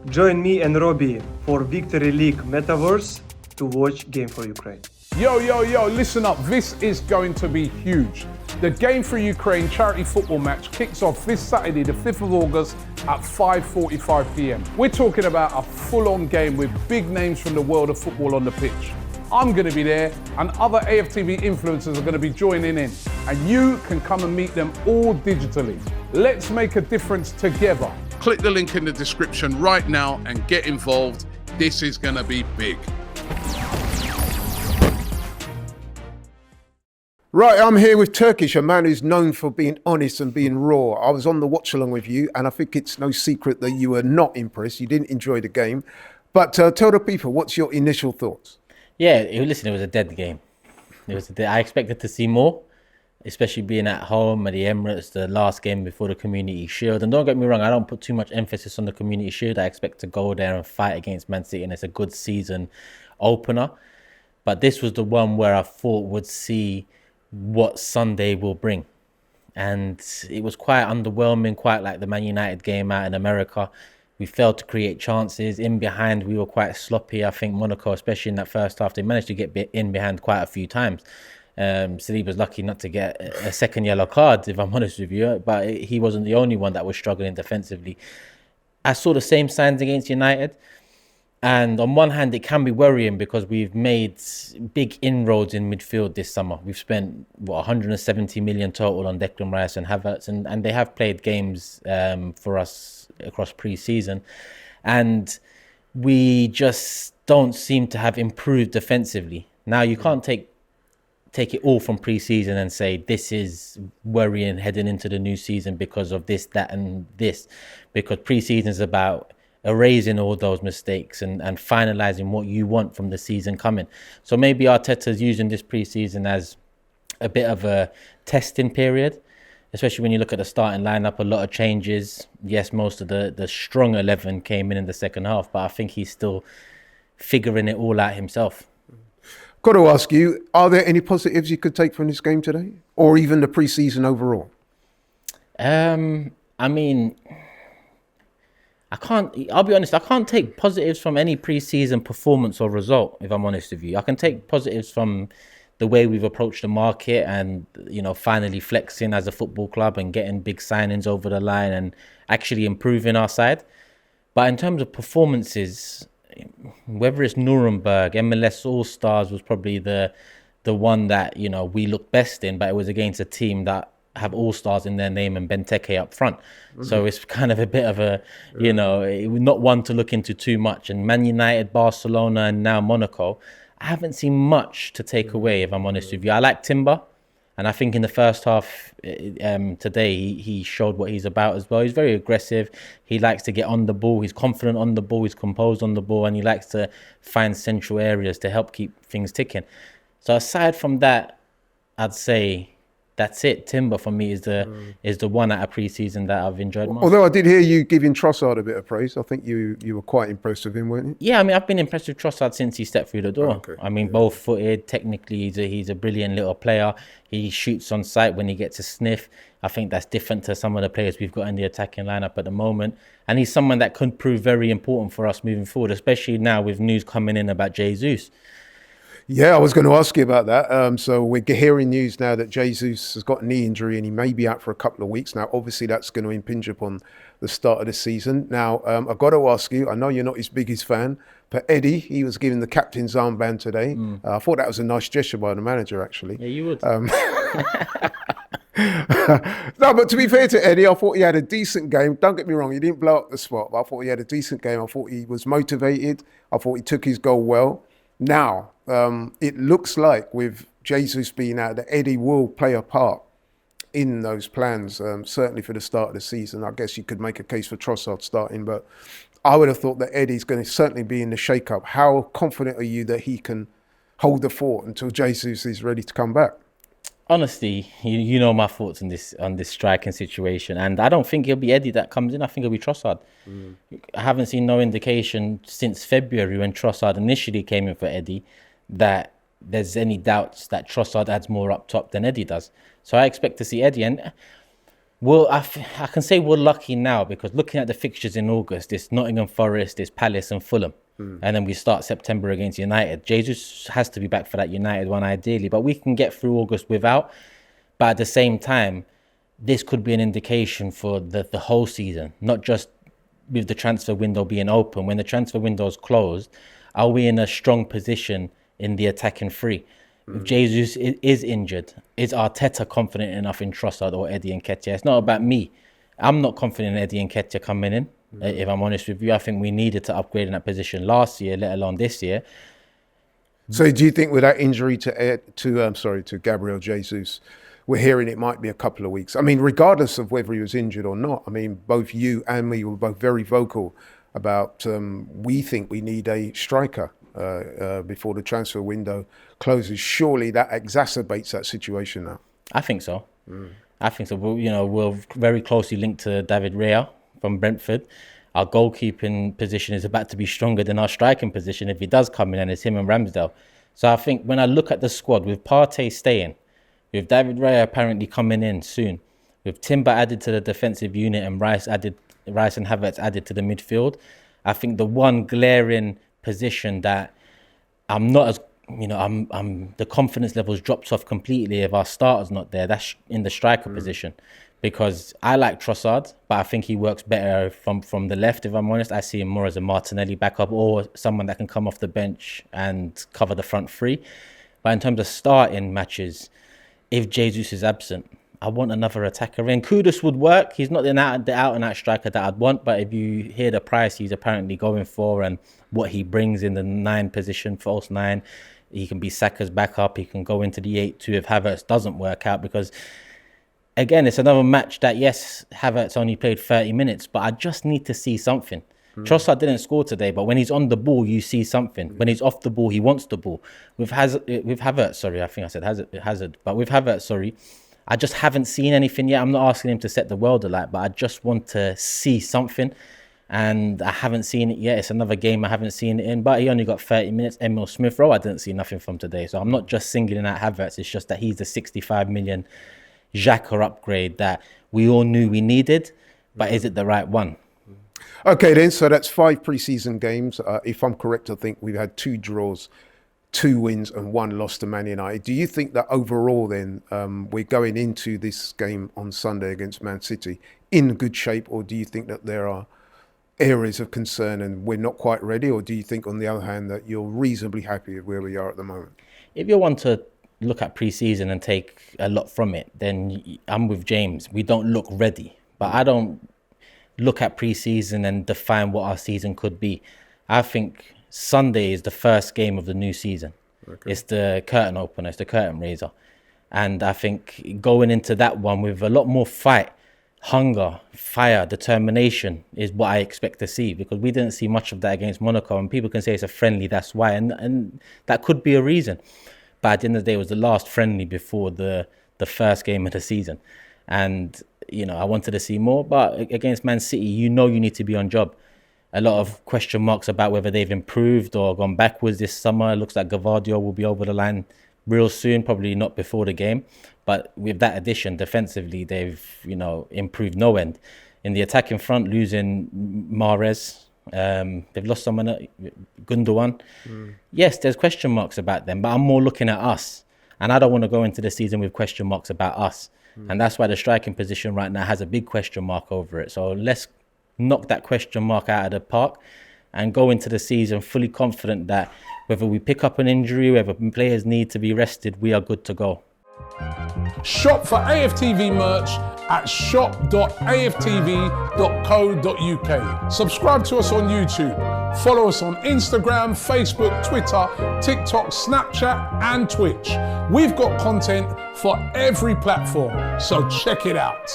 Join me and Robbie for Victory League Metaverse to watch Game for Ukraine. Yo, listen up. This is going to be huge. The Game for Ukraine charity football match kicks off this Saturday, the 5th of August at 5:45 p.m. We're talking about a full-on game with big names from the world of football on the pitch. I'm going to be there and other AFTV influencers are going to be joining in, and you can come and meet them all digitally. Let's make a difference together. Click the link in the description right now and get involved. This is going to be big. Right, I'm here with Turkish, a man who's known for being honest and being raw. I was on the watch along with you, and I think it's no secret that you were not impressed. You didn't enjoy the game. But tell the people, what's your initial thoughts? Yeah, listen, it was a dead game. I expected to see more, especially being at home at the Emirates, the last game before the Community Shield. And don't get me wrong, I don't put too much emphasis on the Community Shield. I expect to go there and fight against Man City, and it's a good season opener. But this was the one where I thought would see what Sunday will bring. And it was quite underwhelming, quite like the Man United game out in America. We failed to create chances. In behind, we were quite sloppy. I think Monaco, especially in that first half, they managed to get in behind quite a few times. Saliba was lucky not to get a second yellow card, if I'm honest with you, but he wasn't the only one that was struggling defensively. I saw the same signs against United. And on one hand, it can be worrying because we've made big inroads in midfield this summer. We've spent 170 million total on Declan Rice and Havertz, and they have played games for us across pre-season. And we just don't seem to have improved defensively. Now, you can't take it all from pre-season and say this is worrying heading into the new season because of this, that, and this. Because pre-season is about erasing all those mistakes and finalising what you want from the season coming. So maybe Arteta's using this pre-season as a bit of a testing period, especially when you look at the starting lineup, a lot of changes. Yes, most of the strong 11 came in the second half, but I think he's still figuring it all out himself. Got to ask you, are there any positives you could take from this game today? Or even the pre-season overall? I mean, I'll be honest, I can't take positives from any pre-season performance or result, if I'm honest with you. I can take positives from the way we've approached the market and, finally flexing as a football club and getting big signings over the line and actually improving our side. But in terms of performances, whether it's Nuremberg, MLS All-Stars was probably the one that, we looked best in, but it was against a team that have All-Stars in their name and Benteke up front. Mm-hmm. So it's kind of a bit of a, not one to look into too much. And Man United, Barcelona, and now Monaco, I haven't seen much to take away, if I'm honest with you. I like Timber, and I think in the first half today, he showed what he's about as well. He's very aggressive. He likes to get on the ball. He's confident on the ball. He's composed on the ball, and he likes to find central areas to help keep things ticking. So aside from that, I'd say that's it. Timber for me is the one out of pre-season that I've enjoyed most. Although I did hear you giving Trossard a bit of praise. I think you were quite impressed with him, weren't you? Yeah, I mean, I've been impressed with Trossard since he stepped through the door. Okay. I mean, both-footed, technically he's a brilliant little player. He shoots on sight when he gets a sniff. I think that's different to some of the players we've got in the attacking lineup at the moment. And he's someone that could prove very important for us moving forward, especially now with news coming in about Jesus. Yeah, I was going to ask you about that. So we're hearing news now that Jesus has got a knee injury and he may be out for a couple of weeks. Now, obviously, that's going to impinge upon the start of the season. Now, I've got to ask you, I know you're not his biggest fan, but Eddie, he was given the captain's armband today. I thought that was a nice gesture by the manager, actually. Yeah, you would. No, but to be fair to Eddie, I thought he had a decent game. Don't get me wrong, he didn't blow up the spot, but I thought he had a decent game. I thought he was motivated. I thought he took his goal well. Now, it looks like with Jesus being out, that Eddie will play a part in those plans, certainly for the start of the season. I guess you could make a case for Trossard starting, but I would have thought that Eddie's going to certainly be in the shake-up. How confident are you that he can hold the fort until Jesus is ready to come back? Honestly, you know my thoughts on this striking situation, and I don't think it'll be Eddie that comes in. I think it'll be Trossard. I haven't seen no indication since February when Trossard initially came in for Eddie that there's any doubts that Trossard adds more up top than Eddie does. So I expect to see Eddie, and Well, I can say we're lucky now because looking at the fixtures in August, it's Nottingham Forest, it's Palace and Fulham. And then we start September against United. Jesus has to be back for that United one ideally, but we can get through August without. But at the same time, this could be an indication for the whole season, not just with the transfer window being open. When the transfer window is closed, are we in a strong position in the attacking three? If Jesus is injured, is Arteta confident enough in Trossard or Eddie Nketiah? It's not about me. I'm not confident in Eddie Nketiah coming in. If I'm honest with you, I think we needed to upgrade in that position last year, let alone this year. So do you think with that injury to Gabriel Jesus, we're hearing it might be a couple of weeks? I mean, regardless of whether he was injured or not, I mean, both you and me were both very vocal about we think we need a striker before the transfer window closes. Surely that exacerbates that situation now. I think so. I think so. We're very closely linked to David Raya from Brentford. Our goalkeeping position is about to be stronger than our striking position if he does come in, and it's him and Ramsdale. So I think when I look at the squad, with Partey staying, with David Raya apparently coming in soon, with Timber added to the defensive unit and Rice and Havertz added to the midfield, I think the one glaring position that I'm not as, the confidence levels drops off completely if our starter's not there, that's in the striker position. Because I like Trossard, but I think he works better from the left, if I'm honest. I see him more as a Martinelli backup or someone that can come off the bench and cover the front three. But in terms of starting matches, if Jesus is absent, I want another attacker in. Kudus would work. He's not the out-and-out striker that I'd want, but if you hear the price he's apparently going for and what he brings in the 9 position, false 9, he can be Saka's backup. He can go into the 8-2 if Havertz doesn't work out, because again, it's another match that, yes, Havertz only played 30 minutes, but I just need to see something. Trossard didn't score today, but when he's on the ball, you see something. When he's off the ball, he wants the ball. With Havertz, sorry, I think I said Hazard, but with Havertz, sorry, I just haven't seen anything yet. I'm not asking him to set the world alight, but I just want to see something, and I haven't seen it yet. It's another game I haven't seen it in, but he only got 30 minutes. Emil Smith-Rowe, I didn't see nothing from today, so I'm not just singling out Havertz. It's just that he's the 65 million Xhaka upgrade that we all knew we needed, but is it the right one? Okay, then, so that's 5 pre-season games. If I'm correct, I think we've had 2 draws, 2 wins and 1 loss to Man United. Do you think that overall then we're going into this game on Sunday against Man City in good shape, or do you think that there are areas of concern and we're not quite ready, or do you think on the other hand that you're reasonably happy with where we are at the moment? If you want to look at pre-season and take a lot from it, then I'm with James. We don't look ready, but I don't look at pre-season and define what our season could be. I think Sunday is the first game of the new season. Okay. It's the curtain opener, it's the curtain raiser. And I think going into that one with a lot more fight, hunger, fire, determination is what I expect to see, because we didn't see much of that against Monaco, and people can say it's a friendly, that's why, and that could be a reason. But at the end of the day, it was the last friendly before the first game of the season. And, I wanted to see more. But against Man City, you need to be on job. A lot of question marks about whether they've improved or gone backwards this summer. It looks like Gvardiol will be over the line real soon, probably not before the game. But with that addition, defensively, they've, improved no end. In the attacking front, losing Mahrez, they've lost someone, Gundogan. Yes, there's question marks about them, but I'm more looking at us. And I don't want to go into the season with question marks about us. And that's why the striking position right now has a big question mark over it. So let's knock that question mark out of the park and go into the season fully confident that whether we pick up an injury, whether players need to be rested, we are good to go. Shop for AFTV merch at shop.aftv.co.uk. Subscribe to us on YouTube. Follow us on Instagram, Facebook, Twitter, TikTok, Snapchat and Twitch. We've got content for every platform, so check it out.